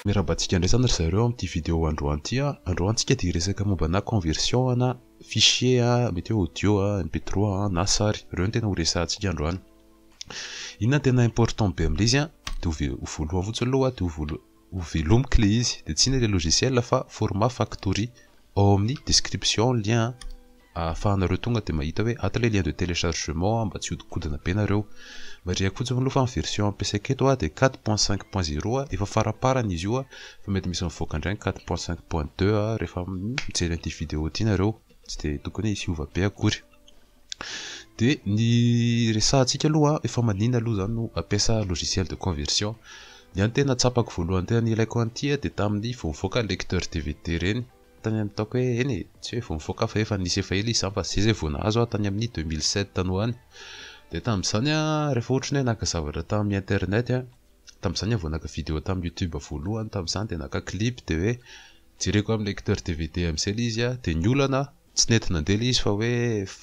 Mirabantsika ndraisany ry zareo amin'ity vidéo androany ity androany tsika dia resaka mombana conversion na fichier mety hoe audio mp3 na sary ireo no tena ho resahantsika androany. Inona tena important be amin'ilay izy dia ho voalohany fotsiny aloha dia ho velomiko ilay izy dia tsy ilay logiciel fa format factory ao amin'ny description lien ahafahanareo tonga dia mahita hoe ato ilay lien de téléchargement mba tsy hodikodina be nareo. Mariako fotsiny aloha fa amin'ny version ampiasaiko eto dia 4.5.0 efa faraparany izy io fa mety misy mivoaka indray 4.5.2 rehefa mijery an'ity vidéo ity nareo tsy dia tokony hisy hiova be akory. Dia ny resahantsika aloha efa maninona aloha zany no ampiasa logiciel de conversion. Ny any tena tsapako voalohany tena ilaiko an'ity dia tamin'ny vao mivoaka lecteur DVD reny tany amin'ny taoko hoe eny tsy hoe vao mivoaka fa efa nisy efa ela izy fa zay vao nahazo tany amin'ny 2007 tany hoany. Dia tamin'izany rehefa ohatry ny hoe naka zavatra tamin'ny internet tamin'izany vao naka vidéo tamin'ny YouTube voalohany tamin'izany dia naka clip dia hoe jereko amin'ny lecteur DVD amin'izay ilay izy dia ny olana tsy nety nandeha ilay izy fa hoe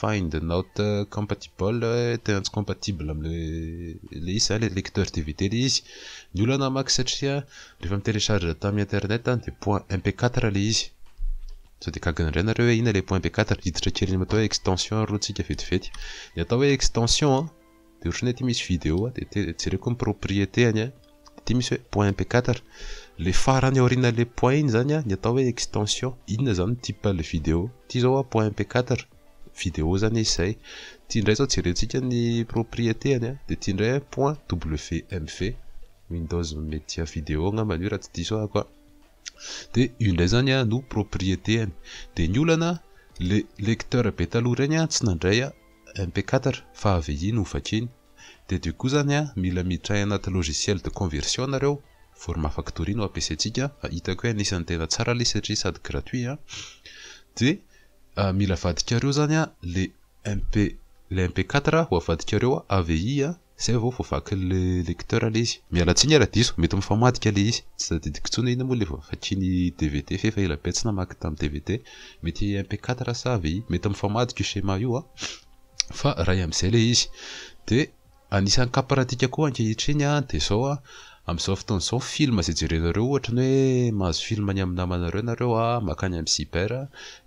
find not compatible tena tsy compatible amin'ilay izy ilay lecteur DVD ilay izy. Ny olana maka satria rehefa mi-télécharge tamin'ny internet dia .mp4 ilay izy. So dia kagana indray nareo hoe ina ilay .mp4 hiditra kely ny atao hoe extension aloha tsika vetivety. Ny atao hoe extension dia ohatry ny hoe ity misy vidéo dia jereko ny propriétény dia ity misy hoe .mp4 le farany aoriana le point iny zany ny atao hoe extension inona zany type le vidéo ity zao .mp4 vidéo zany izay. Ity indray zao jerentsika ny propriétény dia ity indray .wmv Windows Media Video ngambany io raha tsy diso aho koa. Dia io indray zany no propriétény. Dia ny olana le lecteur be taloha reny tsy nandray mp4 fa AVI no vakiny. Dia du coup zany mila miditra anaty logiciel de conversion nareo format factory no ampiasaintsika hitako hoe anisan'ny tena tsara ilay satria sady gratuit. Dia mila avadikareo zany le mp4 ho avadikareo AVI zay vao voavaky le lecteur ilay izy. Miala tsiny ara diso mety mifamadika ilay izy tsy tadidiko intsony ina moa ilay vakiny DVD fa efa ela be tsy namaky tamin'ny DVD mety mp4 sa AVI mety mifamadika io schéma io fa raha amin'izay ilay izy. Dia anisan'ny cas pratika koa ankehitriny dia zao amin'izao fotoan'izao film izay jerenareo ohatra ny hoe mahazo film any amin'ny namanareo nareo makany amin'ny cyber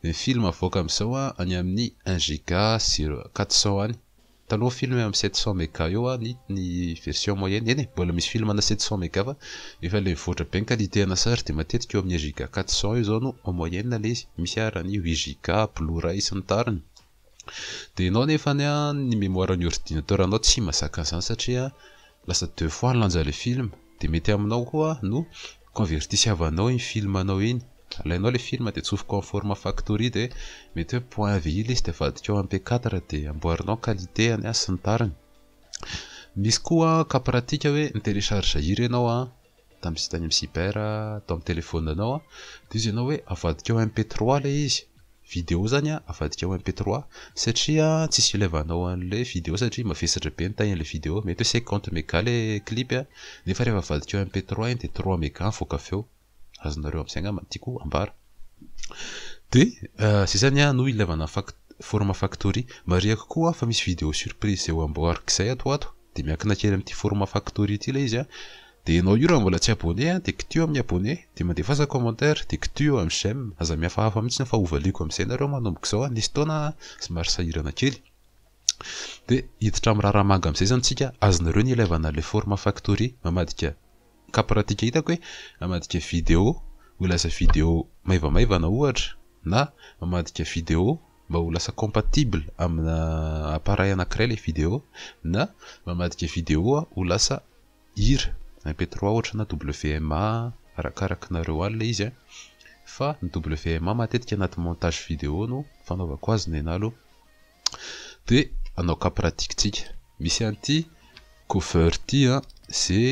ny film avoaka amin'izao any amin'ny 1 giga 400 any. Taloha film amin'ny 700 méga eo ny version moyenne eny mbola misy film ana 700 méga fa efa ilay mivoatra be ny qualité ana sary dia matetika eo amin'ny 1 giga 400 io zao no en moyenne ilay izy. Misy arany 8 giga Blu-ray sy ny tariny. Dia ianao nefa ny mémoire ny ordinateur anao tsy mahazaka an'izany satria lasa 2 fois lanja le film dia mety aminao koa no convertisiavanao iny film anao iny. Alainao le film dia atsofoka en format factory dia mety hoe .avi ilay izy dia avadika ao mp4 dia amboarinao qualité any sy ny tariny. Misy koa cas pratika hoe ni-télécharge hira ianao tany amin'ny cyber atao amin'ny téléphone-anao dia izy ianao hoe avadika ao mp3 ilay izy. Vidéo zany avadika ao mp3 satria tsisy ilaivanao an'ilay vidéo satria mavesatra be ny tagnan'ilay vidéo mety hoe 50 méga ilay clip nefa rehefa avadika ao mp3 dia 3 méga mivoaka avy eo. Azonareo amin'izay angamba tiako ambara. Dia zay zany no ilaivana format factory. Mariako koa fa misy vidéo surprise izay ho amboariko izay ato dia miankina kely amin'ity format factory ity ilay izy dia ianao io raha mbola tsy abonné dia kitio amin'ny abonné dia mandefaza commentaire dia kitio amin'ny j'aime aza mihafahafa mihitsy fa hovaliko amin'izay nareo manomboka izao nisy taona somary sahirana kely. Dia hiditra amin'ny raharamanga amin'izay zany tsika azonareo ny ilaivana le format factory mamadika cas pratika hitako hoe mamadika vidéo ho lasa vidéo maivamaivana ohatra na mamadika vidéo mba ho lasa compatible amina appareil anankiray ilay vidéo na mamadika vidéo ho lasa hira mp3 ohatra na WMA arakaraka nareo any ilay izy fa ny WMA matetika anaty montage vidéo no fanaovako azy nena aloha. Dia anao cas pratique tsika misy an'ity cover ity zay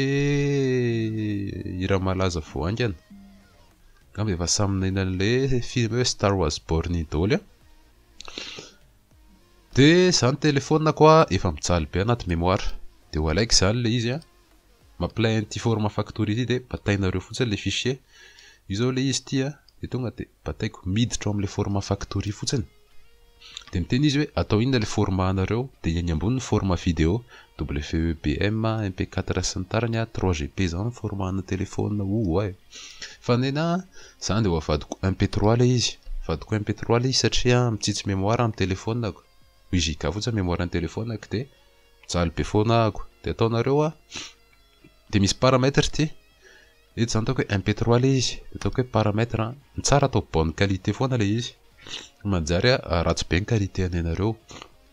hira malaza voangana ngamba efa samy nenan'ilay film hoe Star Wars Born Idol. Dia zany téléphone koa efa mijaly be anaty mémoire dia ho alaiko zany ilay izy mapply an'ity format factory ity dia batainareo fotsiny le fichier io zao ilay izy ity dia tonga dia bataiko miditra ao amin'ilay format factory fotsiny de miteny izy hoe atao inona le format anareo de eny ambony format vidéo WEBM MP4 sy ny tarany 3GP zany format na téléphone fa nena zany de avadiko MP3 le izy vadiko MP3 le izy satria mitsitsy mémoire amin'ny téléphonako izy ka fotsiny mémoire amin'ny téléphonako de mijaly be fonako de ataonareo de misy paramètre ty eto zany ataoko hoe MP3 le izy de ataoko hoe paramètre ny tsara atao bonne qualité foana le izy manjary ratsy be ny qualité anareo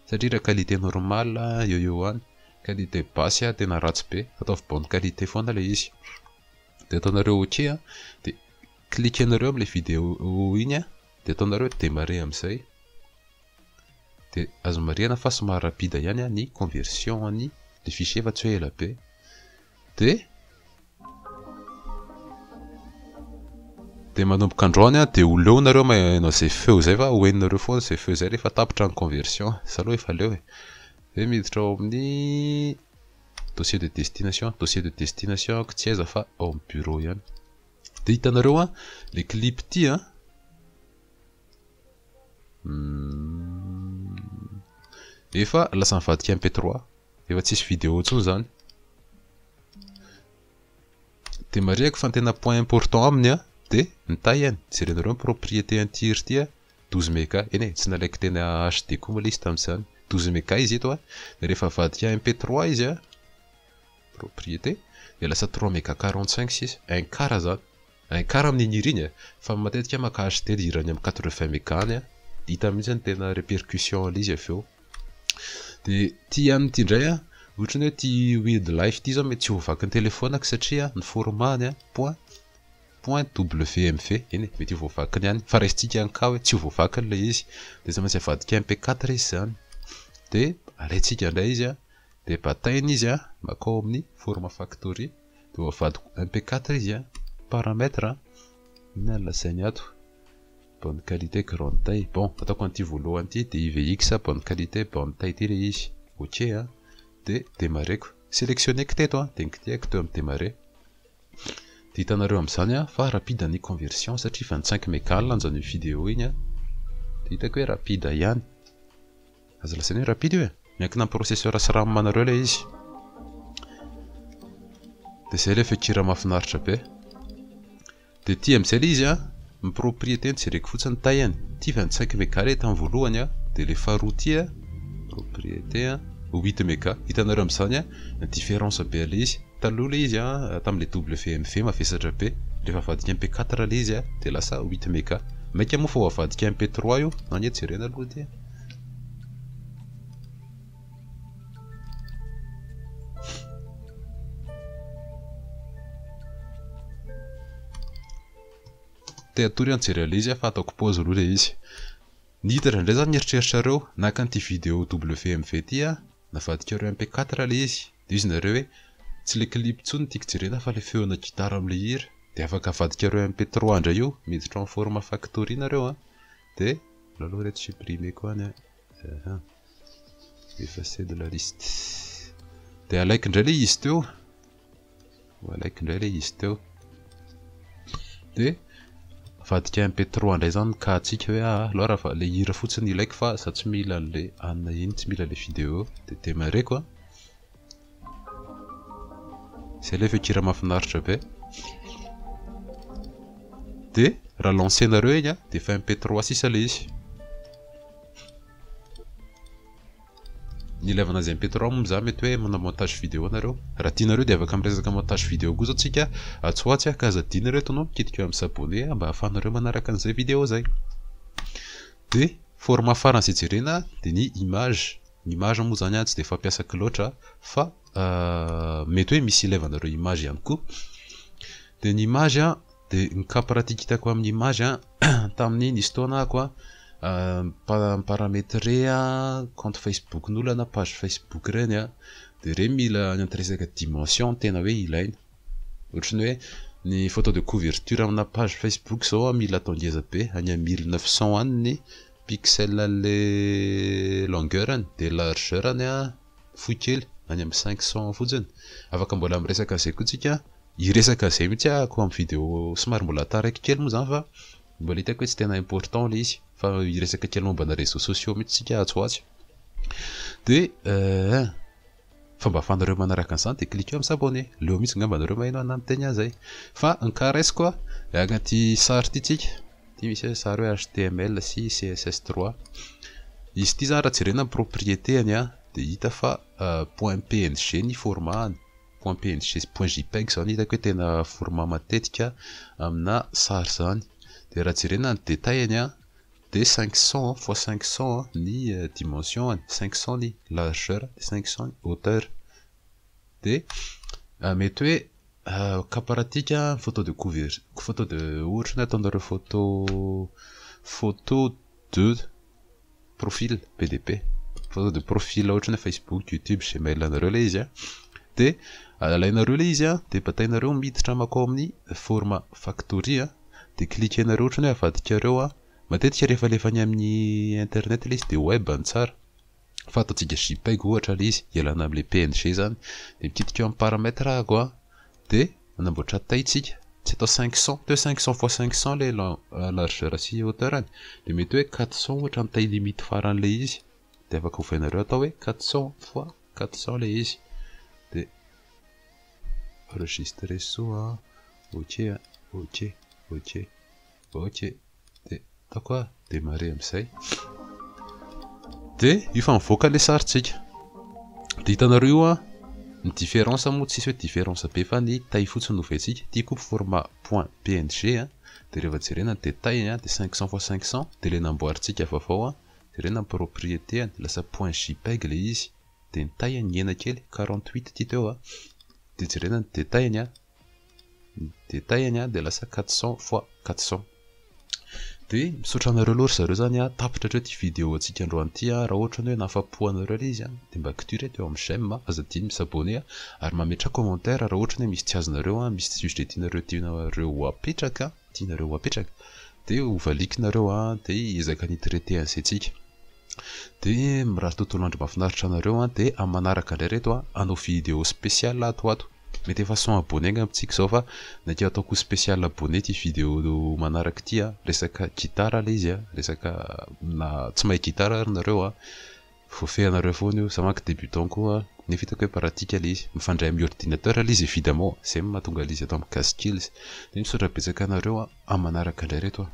satria raha qualité normale eo any qualité basse tena ratsy be ataovy bonne qualité foana le izy de ataonareo ok de cliquenareo am'le vidéo igny de ataonareo démarrer am'izay de azo marihana fa somary rapide ihany ny conversion ny le fichier fa tsy hoe ela be de manomboka androany de ho leo nareo manao zay feo zay fa hoeninareo foana zay feo zay rehefa tapitra ny conversion sa aloha efa leo de miditra ao amin'ny dossier de destination ko tsy aiza fa ao amin'ny bureau ihany de hitanareo le clip ty efa lasa mivadika MP3 efa tsisy vidéo tsony zany de mariako fa ny tena point important aminy de nitaihany jerenareo ny propriété antiry ty 12 méga eny tsy nalaiko tena HD koa moa le izy tam'izany 12 méga izy eto de rehefa vadika MP3 izy propriété de lasa 3 méga 45 6 un quart zany un quart amin'ny hira fa matetika maka HD hirany amin'ny 80 méga any hita mihitsy ny tena répercussion l'izy aveo de ty ihany ty indray ohatrany hoe ty wildlife ty zao mety tsy hovaky ny telefonako satria ny formany .wmv eny mety hovaky ihany fa raisitsika ihany ka hoe tsy hovaky le izy de za maintsy avadika MP4 izy zany de alaitsika indray izy de batainy izy makao amin'ny format factory de avadiko MP4 izy paramètre ina lasainy ato bonne qualité grande taille bon ataoko anty voalohany ty de IVX bonne qualité bonne taille ty le izy ok de démarreko sélectionneko teto de nkitiako teo amin'ny démarrer de hitanareo am'izany fa rapide ny conversion satria 25 méga lanjany vidéo igny de hitako hoe rapide ihany azo lasainy hoe rapide io miankina amin'ny processeur sy RAM manareo le izy de zay le feature mahafinaritra be de ty am'izay le izy ny propriété ny jereko fotsiny taillany ty 25 méga le tamin'ny voalohany de le faharoa ty propriété 8 méga hitanareo am'izany ny différence be le izy taloha le izy tamin'le WMV mavesatra be rehefa avadika MP4 le izy de lasa 8 méga maika moa fa ho avadika MP3 io nany jerena aloha ty te atory anjery le izy fa ataoko pause aloha le izy ny hitra indray zany eritreritrareo naka an'ity vidéo WMV ty navadikareo MP4 le izy de izy nareo hoe tsy le clip tsony tiako jerena fa le feona gitara am'le hira de afaka avadikareo MP3 indray io miditra en format factory nareo de laloha reto supprimer koa any effacer de la liste de alaiko indray le izy teo de vadika MP3 indray zany ka atsika hoe alors raha le hira fotsiny ilaiko fa za tsy mila le anina iny tsy mila le vidéo de démarrer quoi c'est le feature mahafinaritra be de raha lancenareo igny de fa MP3 sisa le izy ny ilaivana azy MP3 moa za mety hoe manao montage vidéo nareo raha tianareo de afaka miresaka montage vidéo koa zao tsika atsoatsy kaza dinareo tonao mikitika eo amin'ny s'abonner mba ahafahanareo manaraka an'izay vidéo zay de format farany zay jerena de ny image moa zany tsy de fampiasako loatra fa mety hoe misy ilaivanareo image ihany koa de ny image de ny cas pratique hitako amin'ny image tamin'ny nisy taonako paramétrer compte Facebook n'olona na page Facebook reny de re mila nianteresaka dimension tena hoe ilaina ohatrany hoe ny photo de couverture amina page Facebook zao mila atao ngeza be any 1900 any ny pixel le longueurany de largeurany fohy kely any amin'ny 500 fotsiny afaka mbola miresaka zay koa tsika iresaka zay mihitsy ko amin'ny vidéo somary mbola taraiky kely moa zany fa mbola hitako hoe tsy tena important le izy fa iresaka kely momba na réseaux sociaux mihitsy tsika atsoatsy de fomba ahafahanareo manaraka an'izany de cliquer amin'ny s'abonner leo mihitsy ngamba anareo maheno ana miteny an'izay fa nkaresy koa agnaty sary ity tsika ty misy sary hoe HTML sy CSS3 izy ty zany raha jerena amin'ny propriétény a de hita fa .png ny format .png sy .jpeg zany hitako hoe tena format matetika amina sary zany de raha jerena ny détailany a de 500 x 500 ny dimension 500 ny largeur 500 ny hauteur de mety hoe kaparatika photo de couverture photo de ohatra ny ataonareo photo de profil PDP photo de profil ohatra ny Facebook YouTube Gmail anareo le izy de alainareo le izy de batainareo miditra makao amin'ny format factory de cliquenareo ohatra ny avadikareo matetika rehefa lefany amin'ny internet le izy de web ny tsara fa ataontsika JPEG ohatra le izy ialana amin'le PNG zany de mikitika eo amin'ny paramètre ako de manamboatra taille-tsika tsy atao 500 de 500 x 500 le largeur sy hauteur any de mety hoe 400 ohatra ny taille limite faran'le izy de afaka hovainareo atao hoe 400 x 400 le izy de enregistrer soa ok de tako démarrer amizay de io fa mivoaka le saritsika de hitanareo ny différence moa tsisy hoe différence be fa ny taille fotsiny noventsika ty koa format .png de rehefa jerena ny détail de 500 x 500 de le namboaritsika vaovao jerena ny propriété lasa .jpeg le izy de ny taille ny ena kely 48 ty teo de jerena ny détailany de lasa 400 x 400 de misaotra anareo loatra zareo zany tapitra hatreo ty vidéo atsika androany ty raha ohatra ny hoe nafapo-anareo le izy de mba kitury teo amin'ny j'aime aza diny misabonner ary mametra commentaire raha ohatra ny hoe misy tsy azonareo misy sujet tianareo apetraka de ovalikinareo de ezaka ny traité an'izay tsika de raha tontolo andro mahafinaritra anareo de amin'ny manaraka indray reto anao vidéo spécial ato mety efa son abonné ngampitsika zao fa nakeo ataoko spécial abonné ty vidéo manaraka ty resaka gitara le izy resaka na tsy mahay gitara ary nareo fofehanareo foana io samaky débutant koa nefa hitako hoe pratika le izy mifandray amin'ny ordinateur le izy évidemment zay mahatonga le izy atao amin'ny caskills de misaotra betsaka anareo amin'ny manaraka indray reto